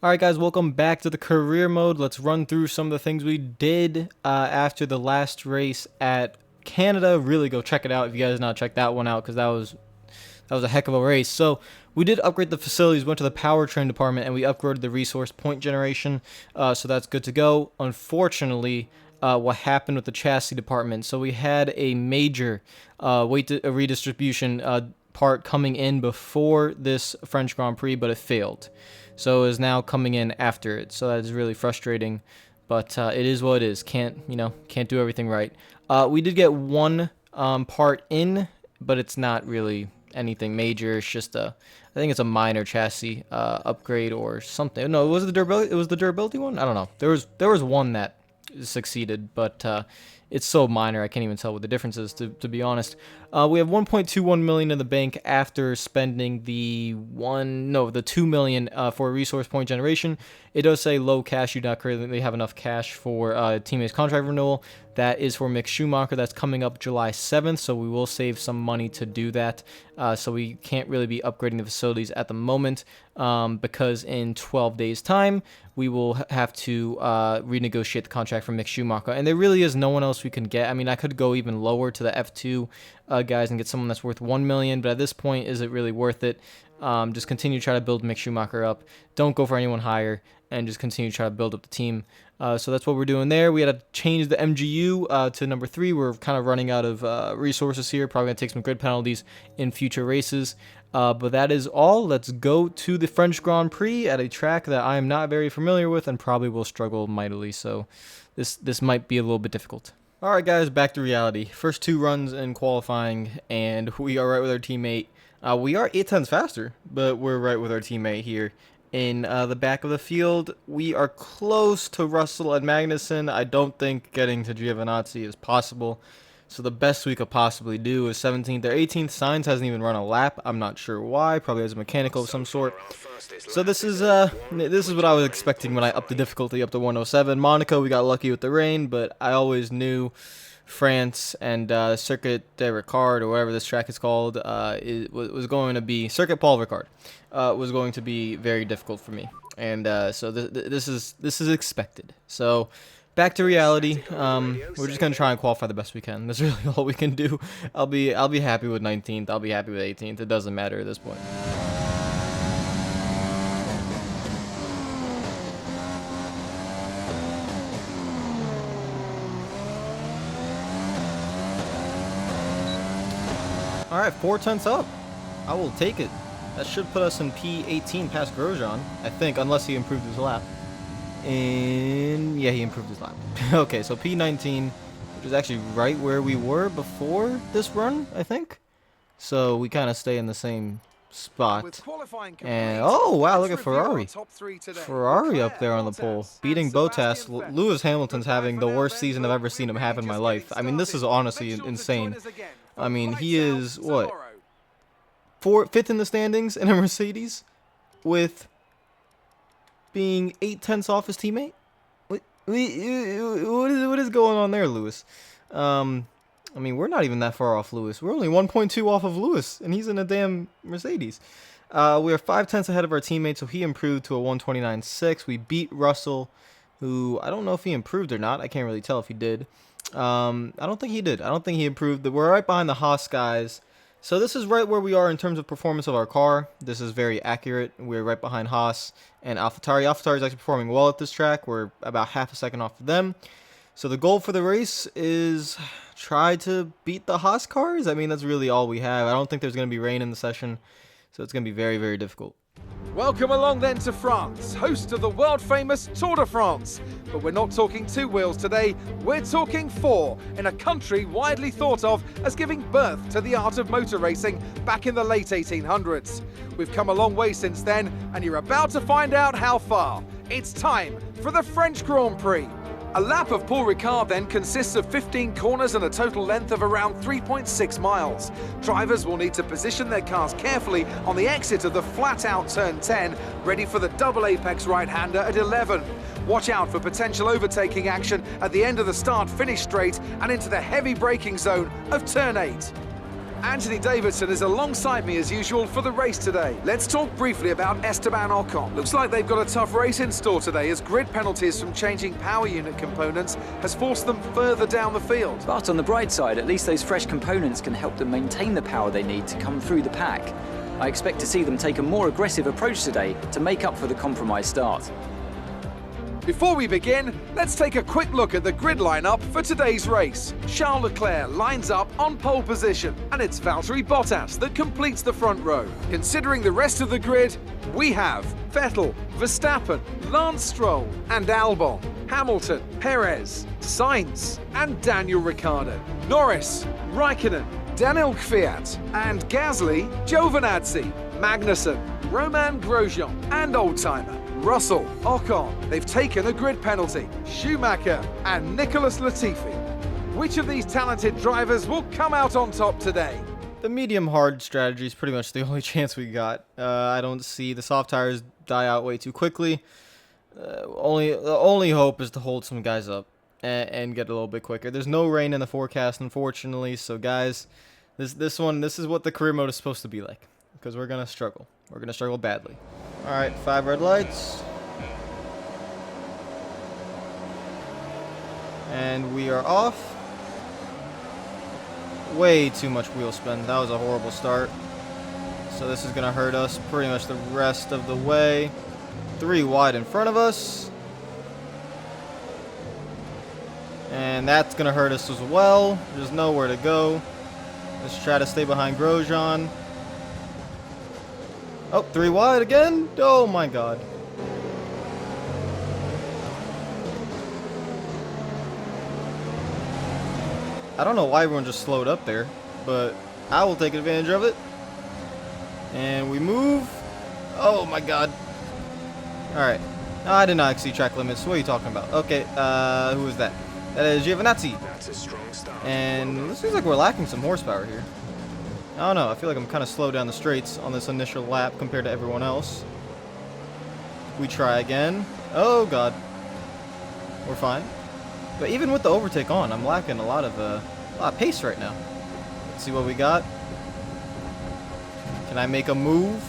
Alright guys, welcome back to the career mode. Let's run through some of the things we did after the last race at Canada. Really go check it out if you guys not checked that one out, because that was a heck of a race. So we did upgrade the facilities, went to the powertrain department, and we upgraded the resource point generation. So that's good to go. Unfortunately, what happened with the chassis department? So we had a major weight redistribution part coming in before this French Grand Prix, but it failed. So it is now coming in after it. So that is really frustrating, but it is what it is. Can't do everything right. We did get one part in, but it's not really anything major. It's just I think it's a minor chassis upgrade or something. No, was it the durability? It was the durability one. I don't know. There was one that succeeded, but it's so minor I can't even tell what the difference is, to be honest. We have 1.21 million in the bank after spending the 2 million for resource point generation. It does say low cash. You do not currently have enough cash for teammates contract renewal. That is for Mick Schumacher. That's coming up July 7th, so we will save some money to do that. So we can't really be upgrading the facilities at the moment because in 12 days time we will have to renegotiate the contract for Mick Schumacher, and there really is no one else we can get. I mean, I could go even lower to the F2 guys and get someone that's worth 1 million, but at this point, is it really worth it? Just continue to try to build Mick Schumacher up. Don't go for anyone higher, and just continue to try to build up the team. So that's what we're doing there. We had to change the MGU to number 3. We're kind of running out of resources here. Probably going to take some grid penalties in future races. But that is all. Let's go to the French Grand Prix at a track that I am not very familiar with and probably will struggle mightily. So this might be a little bit difficult. Alright guys, back to reality. First 2 runs in qualifying, and we are right with our teammate. We are 8/10 faster, but we're right with our teammate here. In the back of the field, we are close to Russell and Magnussen. I don't think getting to Giovinazzi is possible. So the best we could possibly do is 17th or 18th. Sainz hasn't even run a lap. I'm not sure why. Probably has a mechanical of some sort. So this is what I was expecting when I upped the difficulty up to 107. Monaco, we got lucky with the rain, but I always knew France and Circuit de Ricard, or whatever this track is called, was going to be Circuit Paul Ricard. Was going to be very difficult for me, and so this is expected. So back to reality. We're just gonna try and qualify the best we can. That's really all we can do. I'll be happy with 19th. I'll be happy with 18th. It doesn't matter at this point. All right, 4/10 up. I will take it. That should put us in P18 past Grosjean, I think, unless he improved his lap. And yeah, he improved his lap. Okay, so P19, which is actually right where we were before this run, I think. So we kind of stay in the same spot. And oh wow, look at Ferrari. Ferrari up there on the pole, beating Bottas. Lewis Hamilton's having the worst season I've ever seen him have in my life. I mean, this is honestly insane. I mean, he is what, 5th in the standings in a Mercedes, with being 8/10 off his teammate. What is going on there, Lewis? I mean, we're not even that far off Lewis. We're only 1.2 off of Lewis, and he's in a damn Mercedes. We are 5/10 ahead of our teammate, so he improved to a 129.6. We beat Russell, who I don't know if he improved or not. I can't really tell if he did. I don't think he did. I don't think he improved. We're right behind the Haas guys. So this is right where we are in terms of performance of our car. This is very accurate. We're right behind Haas and AlphaTauri. AlphaTauri is actually performing well at this track. We're about half a second off of them. So the goal for the race is try to beat the Haas cars. I mean, that's really all we have. I don't think there's going to be rain in the session, so it's going to be very, very difficult. Welcome along then to France, host of the world-famous Tour de France. But we're not talking 2 wheels today, we're talking 4, in a country widely thought of as giving birth to the art of motor racing back in the late 1800s. We've come a long way since then, and you're about to find out how far. It's time for the French Grand Prix. A lap of Paul Ricard then consists of 15 corners and a total length of around 3.6 miles. Drivers will need to position their cars carefully on the exit of the flat-out turn 10, ready for the double apex right-hander at 11. Watch out for potential overtaking action at the end of the start-finish straight and into the heavy braking zone of turn 8. Anthony Davidson is alongside me as usual for the race today. Let's talk briefly about Esteban Ocon. Looks like they've got a tough race in store today as grid penalties from changing power unit components has forced them further down the field. But on the bright side, at least those fresh components can help them maintain the power they need to come through the pack. I expect to see them take a more aggressive approach today to make up for the compromised start. Before we begin, let's take a quick look at the grid lineup for today's race. Charles Leclerc lines up on pole position, and it's Valtteri Bottas that completes the front row. Considering the rest of the grid, we have Vettel, Verstappen, Lance Stroll and Albon, Hamilton, Perez, Sainz and Daniel Ricciardo, Norris, Raikkonen, Daniel Kvyat and Gasly, Giovinazzi, Magnussen, Romain Grosjean and old-timer Russell, Ocon. They've taken a grid penalty. Schumacher and Nicholas Latifi. Which of these talented drivers will come out on top today? The medium-hard strategy is pretty much the only chance we got. I don't see the soft tires die out way too quickly. The only hope is to hold some guys up and get a little bit quicker. There's no rain in the forecast, unfortunately. So, guys, this is what the career mode is supposed to be like. Because we're gonna struggle. We're gonna struggle badly. All right, 5 red lights. And we are off. Way too much wheel spin. That was a horrible start. So this is going to hurt us pretty much the rest of the way. 3 wide in front of us. And that's going to hurt us as well. There's nowhere to go. Let's try to stay behind Grosjean. Oh, 3 wide again? Oh my god. I don't know why everyone just slowed up there, but I will take advantage of it. And we move. Oh my god. Alright. No, I did not exceed track limits. What are you talking about? Okay, who is that? That is Giovinazzi. That's a strong start. And it seems like we're lacking some horsepower here. I don't know. I feel like I'm kind of slow down the straights on this initial lap compared to everyone else. We try again. Oh god. We're fine. But even with the overtake on, I'm lacking a lot of pace right now. Let's see what we got. Can I make a move?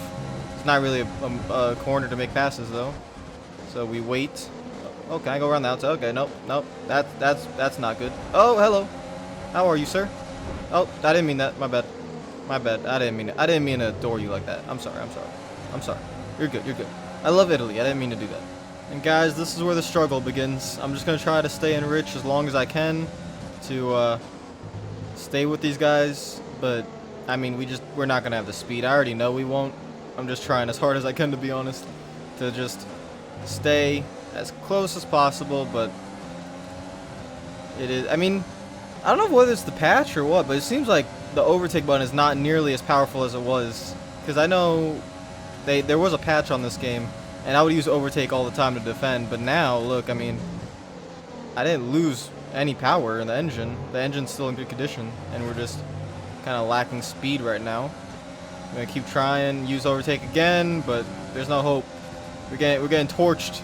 It's not really a corner to make passes though. So we wait. Oh, can I go around the outside? Okay, nope. That's not good. Oh, hello. How are you, sir? Oh, I didn't mean that. My bad. My bad. I didn't mean to adore you like that. I'm sorry. You're good. I love Italy. I didn't mean to do that. And guys, this is where the struggle begins. I'm just gonna try to stay in rich as long as I can to stay with these guys. But I mean, we're not gonna have the speed. I already know we won't. I'm just trying as hard as I can, to be honest, to just stay as close as possible. But it is. I mean, I don't know whether it's the patch or what, but it seems like the overtake button is not nearly as powerful as it was. Because I know there was a patch on this game, and I would use overtake all the time to defend. But now, look, I mean, I didn't lose any power in the engine. The engine's still in good condition, and we're just kind of lacking speed right now. I'm gonna keep trying, use overtake again, but there's no hope. We're getting torched.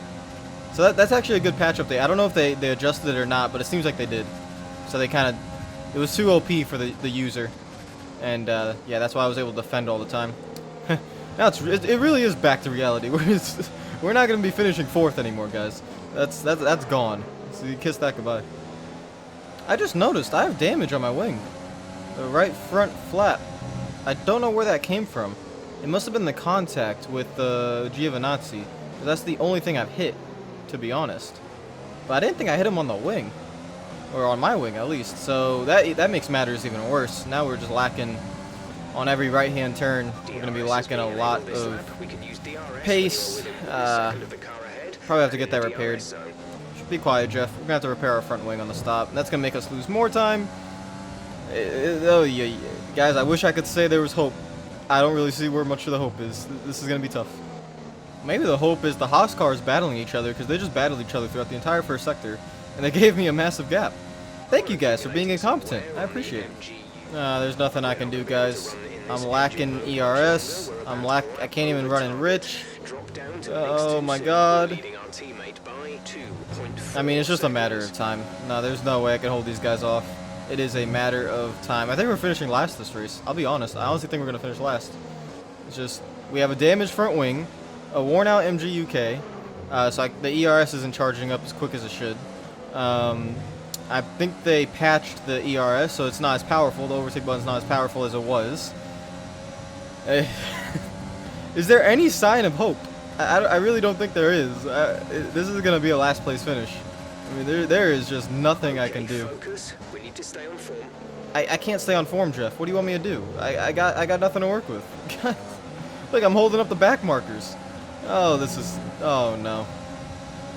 So that's actually a good patch update. I don't know if they adjusted it or not, but it seems like they did. So they kind of, it was too OP for the user, and yeah, that's why I was able to defend all the time. Now it really is back to reality. We're not gonna be finishing 4th anymore, guys. That's gone. So you kiss that goodbye. I just noticed I have damage on my wing, the right front flap. I don't know where that came from. It must have been the contact with the Giovinazzi, because that's the only thing I've hit, to be honest. But I didn't think I hit him on the wing, or on my wing at least. So that makes matters even worse. Now we're just lacking on every right-hand turn. We're gonna be lacking a lot of pace. Probably have to get that repaired. Be quiet, Jeff. We're gonna have to repair our front wing on the stop, and that's gonna make us lose more time. Oh yeah, guys, I wish I could say there was hope. I don't really see where much of the hope is. This is gonna be tough. Maybe the hope is the Haas cars battling each other, because they just battled each other throughout the entire first sector, and they gave me a massive gap. Thank you guys for being incompetent. I appreciate it. There's nothing I can do, guys. I'm lacking ERS. I can't even run in rich. Oh my god. I mean, it's just a matter of time. No, there's no way I can hold these guys off. It is a matter of time. I think we're finishing last this race. I'll be honest. I honestly think we're going to finish last. It's just, we have a damaged front wing, a worn out MG UK, so the ERS isn't charging up as quick as it should. I think they patched the ERS, so it's not as powerful. The overtake button's not as powerful as it was. Is there any sign of hope? I really don't think there is. This is going to be a last place finish. I mean, there is just nothing I can do. We need to stay on form. I can't stay on form, Jeff. What do you want me to do? I got nothing to work with. Look, I'm holding up the back markers. Oh, this is... Oh, no.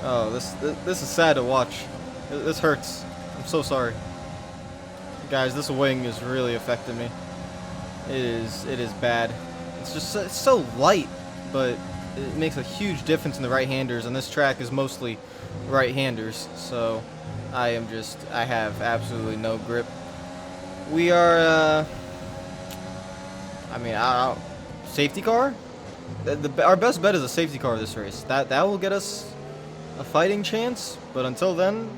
Oh, this is sad to watch. This hurts. I'm so sorry. Guys, this wing is really affecting me. It is bad. It's just it's so light, but it makes a huge difference in the right-handers, and this track is mostly right-handers, so I have absolutely no grip. We are, I mean, safety car? Our best bet is a safety car this race. That will get us a fighting chance, but until then,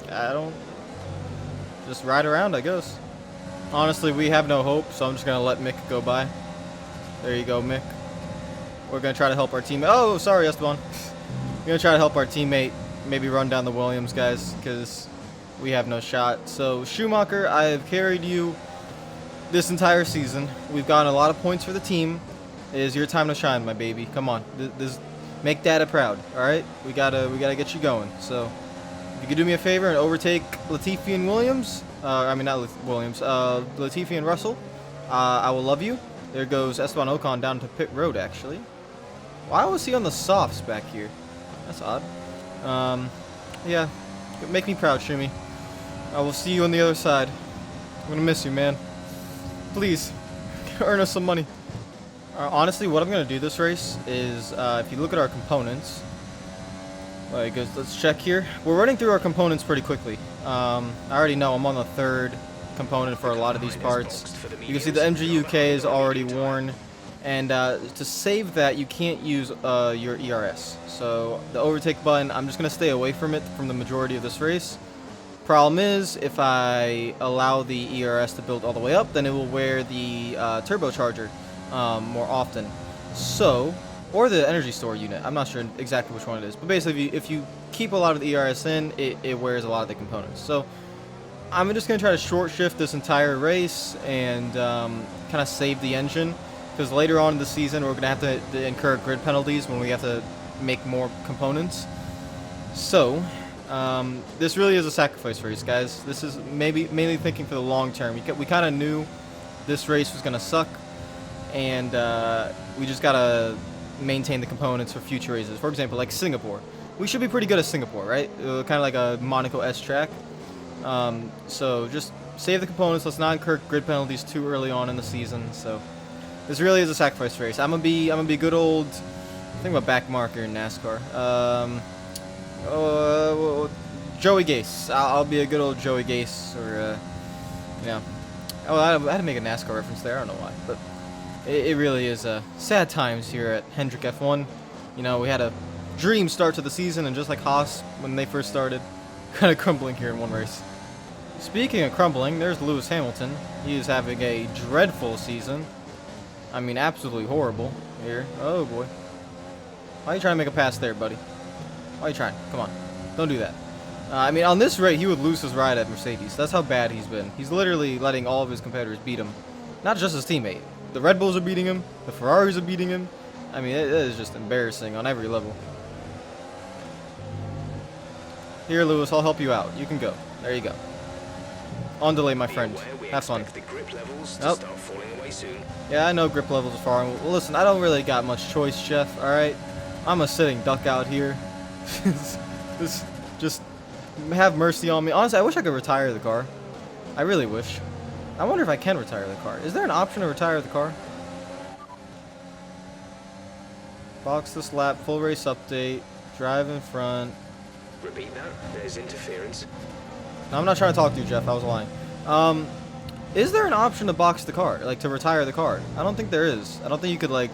I don't, just ride around, I guess. Honestly, we have no hope, so I'm just going to let Mick go by. There you go, Mick. We're going to try to help our teammate. Oh, sorry, Esteban. We're going to try to help our teammate maybe run down the Williams, guys, because we have no shot. So, Schumacher, I have carried you this entire season. We've gotten a lot of points for the team. It is your time to shine, my baby. Come on. Make Dada proud, all right? We gotta get you going. So, if you could do me a favor and overtake Latifi and Williams, I mean, not Williams, Latifi and Russell, I will love you. There goes Esteban Ocon down to pit road, actually. Why was he on the softs back here? That's odd. Yeah, make me proud, Shumi. I will see you on the other side. I'm gonna miss you, man. Please, earn us some money. Honestly, what I'm gonna do this race is, if you look at our components, like, let's check here. We're running through our components pretty quickly. I already know I'm on the third component for a lot of these parts. You can see the MG UK is already worn, and to save that, you can't use your ERS. So the overtake button, I'm just gonna stay away from it from the majority of this race. Problem is, if I allow the ERS to build all the way up, then it will wear the turbocharger more often. So, or the energy store unit. I'm not sure exactly which one it is, but basically, if you keep a lot of the ERS in, it wears a lot of the components. So, I'm just gonna try to short shift this entire race and kind of save the engine, because later on in the season, we're gonna have to incur grid penalties when we have to make more components. So, this really is a sacrifice race, guys. This is mainly thinking for the long term. We kind of knew this race was gonna suck, and we just gotta maintain the components for future races. For example, like Singapore. We should be pretty good at Singapore, right? Kind of like a Monaco S track. So just save the components. Let's not incur grid penalties too early on in the season. So this really is a sacrifice race. I'm gonna be good old. I think I'm a back marker in NASCAR. Joey Gase. I'll be a good old Joey Gase, or yeah. Oh, I had to make a NASCAR reference there. I don't know why, but it really is sad times here at Hendrick F1. You know, we had a dream start to the season, and just like Haas when they first started, kind of crumbling here in one race. Speaking of crumbling, there's Lewis Hamilton. He is having a dreadful season. I mean, absolutely horrible here. Oh boy. Why are you trying to make a pass there, buddy? Why are you trying? Come on. Don't do that. I mean, on this rate, he would lose his ride at Mercedes. That's how bad he's been. He's literally letting all of his competitors beat him. Not just his teammate. The Red Bulls are beating him. The Ferraris are beating him. I mean, it is just embarrassing on every level. Here, Lewis, I'll help you out. You can go. There you go. On delay, my friend. Have fun. Nope. Yeah, I know grip levels are falling. Well, listen, I don't really got much choice, Jeff, alright? I'm a sitting duck out here. Just have mercy on me. Honestly, I wish I could retire the car. I really wish. I wonder if I can retire the car. Is there an option to retire the car? Box this lap, full race update, drive in front. Repeat that. There's interference. No, I'm not trying to talk to you, Jeff. I was lying. Is there an option to box the car, like to retire the car? I don't think there is. I don't think you could, like,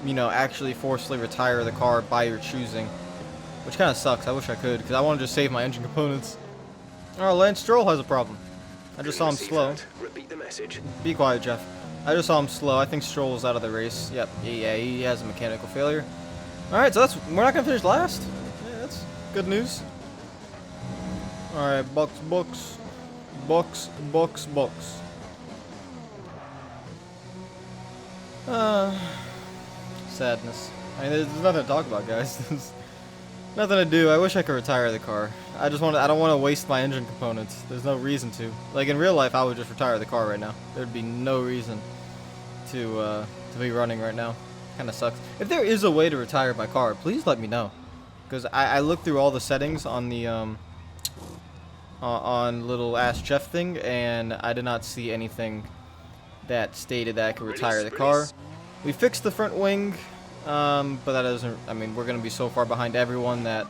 you know, actually forcefully retire the car by your choosing, which kind of sucks. I wish I could, because I want to just save my engine components. Oh, Lance Stroll has a problem. I just saw him slow. Repeat the message. Be quiet, Jeff. I just saw him slow. I think Stroll's out of the race. Yep. Yeah, he has a mechanical failure. All right, so we're not gonna finish last. Yeah, that's good news. All right, Bucks. Sadness. I mean, there's nothing to talk about, guys. There's nothing to do. I wish I could retire the car. I don't want to waste my engine components. There's no reason to. Like in real life, I would just retire the car right now. There'd be no reason to be running right now. Kind of sucks. If there is a way to retire my car, please let me know. Because I looked through all the settings on the on little Ask Jeff thing, and I did not see anything that stated that I could retire the car. We fixed the front wing, but that doesn't. I mean, we're gonna be so far behind everyone that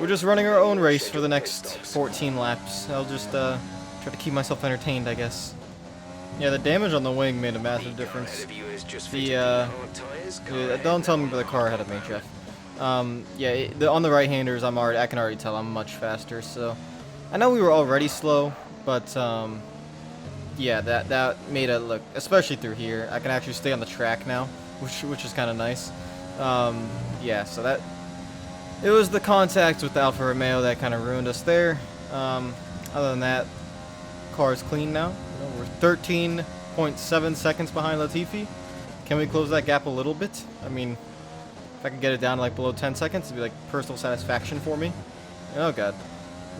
we're just running our own race for the next 14 laps. I'll just try to keep myself entertained, I guess. Yeah, the damage on the wing made a massive difference. Don't tell me about the car ahead of me, Jeff. Yeah, on the right-handers, I can already tell I'm much faster. So, I know we were already slow, but yeah, that made it look, especially through here. I can actually stay on the track now, which is kind of nice. Yeah, so it was the contact with the Alfa Romeo that kind of ruined us there. Other than that, car is clean now. We're 13.7 seconds behind Latifi. Can we close that gap a little bit? I mean, if I can get it down to like below 10 seconds, it'd be like personal satisfaction for me. Oh god,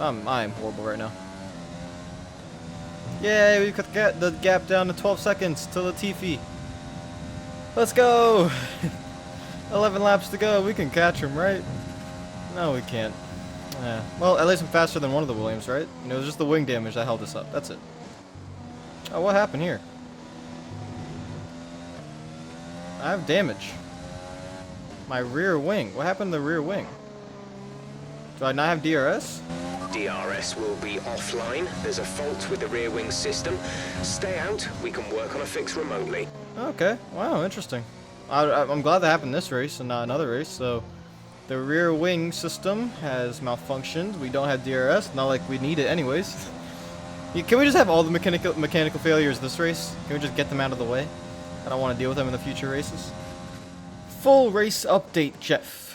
I'm horrible right now. Yay, we cut the gap down to 12 seconds to Latifi. Let's go! 11 laps to go. We can catch him, right? No, we can't. Yeah. Well, at least I'm faster than one of the Williams, right? You know, it was just the wing damage that held us up. That's it. Oh, what happened here? I have damage. My rear wing. What happened to the rear wing? Do I not have DRS? DRS will be offline. There's a fault with the rear wing system. Stay out. We can work on a fix remotely. Okay. Wow, interesting. I'm glad that happened this race and not another race. So, the rear wing system has malfunctioned. We don't have DRS. Not like we need it anyways. Can we just have all the mechanical failures this race? Can we just get them out of the way? I don't want to deal with them in the future races. Full race update, Jeff.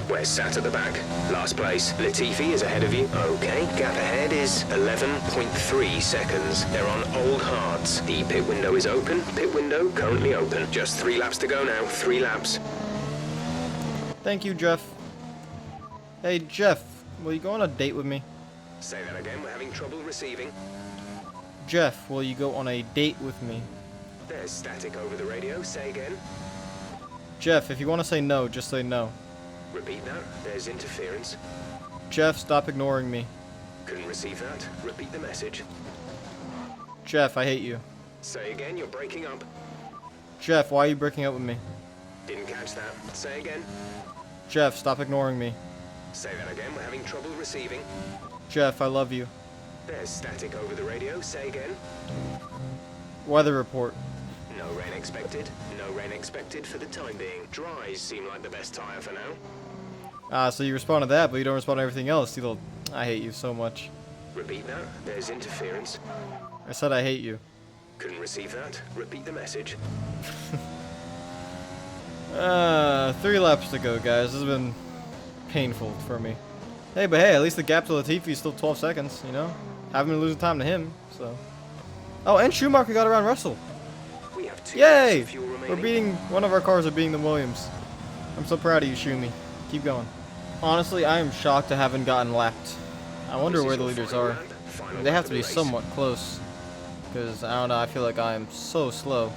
We're sat at the back. Last place. Latifi is ahead of you. Okay, gap ahead is 11.3 seconds. They're on old hards. The pit window is open. Pit window currently open. Just 3 laps to go now. 3 laps. Thank you, Jeff. Hey, Jeff, will you go on a date with me? Say that again. We're having trouble receiving. Jeff, will you go on a date with me? There's static over the radio. Say again. Jeff, if you want to say no, just say no. Repeat that. There's interference. Jeff, stop ignoring me. Couldn't receive that. Repeat the message. Jeff, I hate you. Say again. You're breaking up. Jeff, why are you breaking up with me? Didn't catch that. Say again. Jeff, stop ignoring me. Say that again. We're having trouble receiving. Jeff, I love you. There's static over the radio. Say again. Weather report. No rain expected. No rain expected for the time being. Dries seem like the best tire for now. So you respond to that, but you don't respond to everything else. You little... I hate you so much. Repeat that. There's interference. I said I hate you. Couldn't receive that. Repeat the message. 3 laps to go, guys. This has been painful for me. Hey, but hey, at least the gap to Latifi is still 12 seconds, you know? Haven't been losing time to him, so... Oh, and Schumacher got around Russell. We have 2 Yay! laps of fuel remaining. We're beating... One of our cars are beating the Williams. I'm so proud of you, Schumi. Keep going. Honestly, I am shocked I haven't gotten lapped. I wonder This where is the your leaders final are. lap. Final They lap have of to the be race. somewhat close. Because, I don't know, I feel like I am so slow.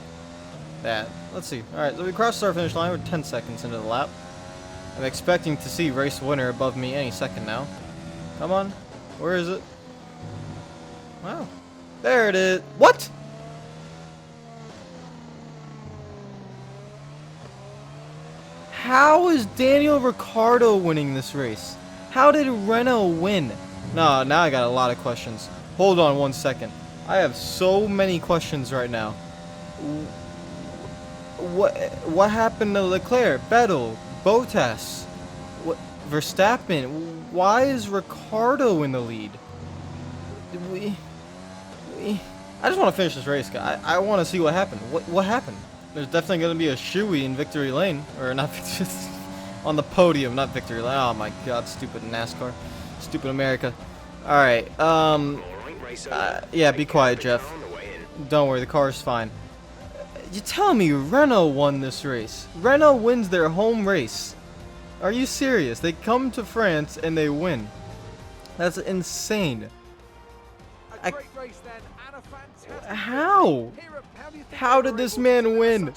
That... Let's see. Alright, so we crossed our finish line. We're 10 seconds into the lap. I'm expecting to see race winner above me any second now. Come on. Where is it? Wow. There it is. What? How is Daniel Ricciardo winning this race? How did Renault win? No, now I got a lot of questions. Hold on 1 second. I have so many questions right now. What happened to Leclerc, Vettel, Bottas, Verstappen? Why is Ricciardo in the lead? I just want to finish this race, guy. I want to see what happened. What happened? There's definitely going to be a shoey in victory lane, or not victory, on the podium, not victory lane. Oh my God, stupid NASCAR, stupid America. All right, yeah, be quiet, Jeff. Don't worry, the car is fine. You telling me Renault won this race? Renault wins their home race. Are you serious? They come to France and they win. That's insane. A great race then, and a fantastic How? How did this man win?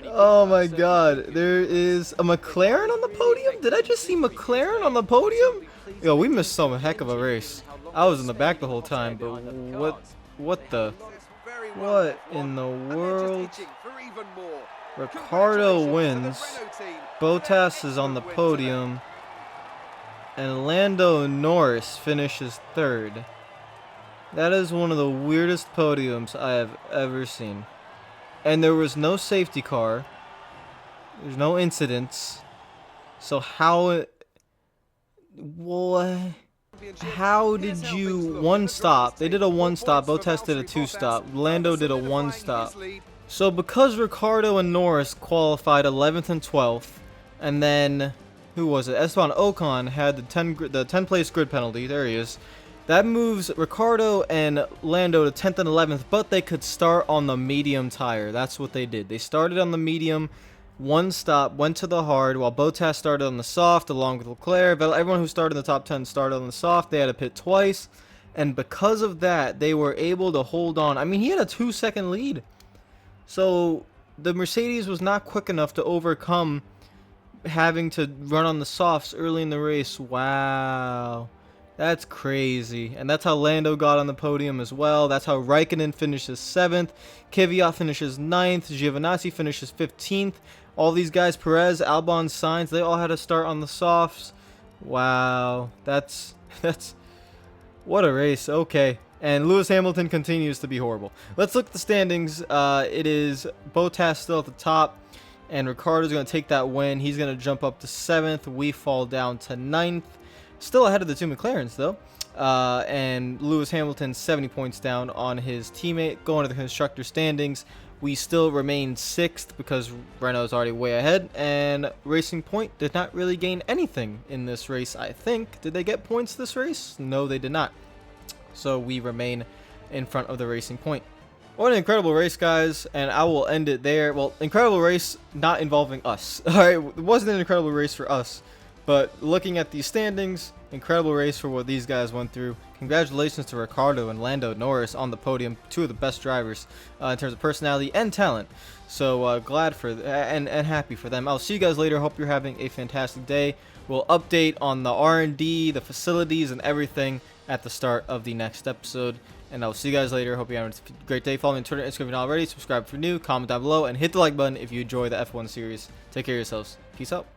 Oh my God, there is a McLaren on the podium? Did I just see McLaren on the podium? Yo, we missed some heck of a race. I was in the back the whole time, but what in the world? Ricardo wins. Bottas is on the podium. And Lando Norris finishes third. That is one of the weirdest podiums I have ever seen. And there was no safety car. There's no incidents. So how did you one stop? They did a one stop. Bottas did a two stop. Lando did a one stop. So because Ricardo and Norris qualified 11th and 12th, and then who was it? Esteban Ocon had the 10 place grid penalty. There he is. That moves Ricardo and Lando to 10th and 11th, but they could start on the medium tire. That's what they did. They started on the medium, one stop, went to the hard, while Bottas started on the soft along with Leclerc. Everyone who started in the top 10 started on the soft. They had to pit twice, and because of that, they were able to hold on. I mean, he had a 2-second lead. So the Mercedes was not quick enough to overcome having to run on the softs early in the race. Wow. That's crazy. And that's how Lando got on the podium as well. That's how Raikkonen finishes 7th. Kvyat finishes 9th. Giovinazzi finishes 15th. All these guys, Perez, Albon, Sainz, they all had to start on the softs. Wow. That's what a race. Okay. And Lewis Hamilton continues to be horrible. Let's look at the standings. It is Bottas still at the top. And Ricciardo's going to take that win. He's going to jump up to 7th. We fall down to 9th. Still ahead of the two McLarens, though. And Lewis Hamilton 70 points down on his teammate. Going to the constructor standings, we still remain 6th because Renault's already way ahead. And Racing Point did not really gain anything in this race, I think. Did they get points this race? No, they did not. So we remain in front of the Racing Point. What an incredible race, guys, and I will end it there. Well, incredible race not involving us. Alright, it wasn't an incredible race for us, but looking at these standings, incredible race for what these guys went through. Congratulations to Ricardo and Lando Norris on the podium, two of the best drivers in terms of personality and talent. So glad for and happy for them. I'll see you guys later. Hope you're having a fantastic day. We'll update on the R&D, the facilities, and everything at the start of the next episode. And I'll see you guys later. Hope you have a great day. Follow me on Twitter and Instagram if you're not already. Subscribe if you're new. Comment down below. And hit the like button if you enjoy the F1 series. Take care of yourselves. Peace out.